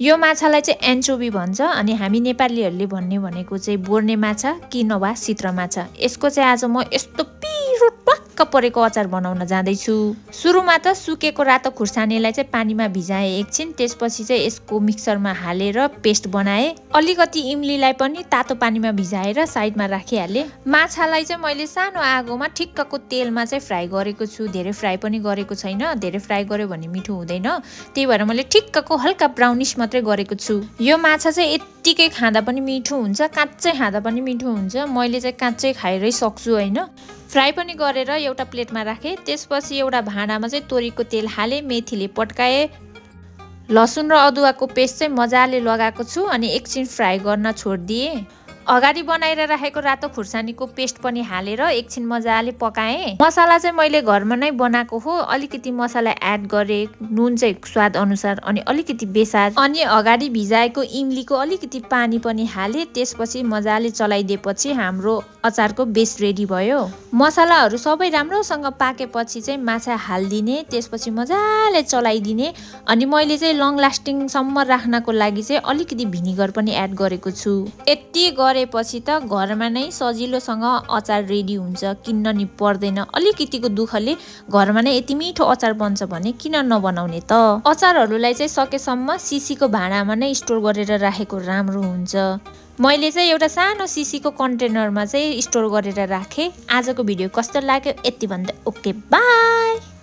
यो माछालाई चाहिँ एन्चोभी भन्छ अनि हामी नेपालीहरूले भन्ने भनेको चाहिँ बोर्ने माछा कि नभए सित्र माछा। यसको चाहिँ आज म यस्तो पिरो टक्क परेको अचार बनाउन जाँदैछु। सुरुमा त सुकेको रातो खुर्सानीलाई चाहिँ पानीमा भिजाएँ एकछिन, त्यसपछि चाहिँ यसको मिक्सरमा हालेर पेस्ट बनाएँ। अलिकति इमलीलाई पनि तातो पानीमा भिजाएर साइडमा राखिहालेँ। माछालाई चाहिँ मैले सानो आगोमा ठिक्कको तेलमा चाहिँ फ्राई गरेको छु। धेरै फ्राई पनि गरेको छैन, धेरै फ्राई गर्यो भने मिठो हुँदैन, त्यही भएर मैले ठिक्कको हल्का ब्राउनिस मात्रै गरेको छु। यो माछा चाहिँ यत्तिकै खाँदा पनि मिठो हुन्छ, काँच्चै खाँदा पनि मिठो हुन्छ। मैले चाहिँ काँच्चै खाएरै सक्छु होइन। फ्राई पनि गरेर एउटा प्लेटमा राखेँ। त्यसपछि एउटा भाँडामा चाहिँ तोरीको तेल हालेँ, मेथीले पड्काएँ, लसुन र अदुवाको पेस्ट चाहिँ मजाले लगाएको छु अनि एकछिन फ्राई गर्न छोडिदिएँ। अगाडि बनाएर राखेको रातो खुर्सानीको पेस्ट पनि हालेर एकछिन मजाले पकाएँ। मसला चाहिँ मैले घरमा नै बनाएको हो। अलिकति मसला एड गरेँ, नुन चाहिँ स्वाद अनुसार अनि अलिकति बेसार, अनि अगाडि भिजाएको इमलीको अलिकति पानी पनि हालेँ। त्यसपछि मजाले चलाइदिएपछि हाम्रो अचारको बेस रेडी भयो। मसलाहरू सबै राम्रोसँग पाकेपछि चाहिँ माछा हालिदिने, त्यसपछि मजाले चलाइदिने। अनि मैले चाहिँ लङ लास्टिङसम्म राख्नको लागि चाहिँ अलिकति भिनिगर पनि एड गरेको छु। यति गरेपछि त घरमा नै सजिलोसँग अचार रेडी हुन्छ, किन्न नि पर्दैन। अलिकतिको दुःखले घरमा नै यति मिठो अचार बन्छ भने किन नबनाउने त। अचारहरूलाई चाहिँ सकेसम्म सिसीको भाँडामा नै स्टोर गरेर राखेको राम्रो हुन्छ। मैले चाहिँ एउटा सानो सिसीको कन्टेनरमा चाहिँ स्टोर गरेर राखेँ। आजको भिडियो कस्तो लाग्यो यति भन्दा ओके, बाई।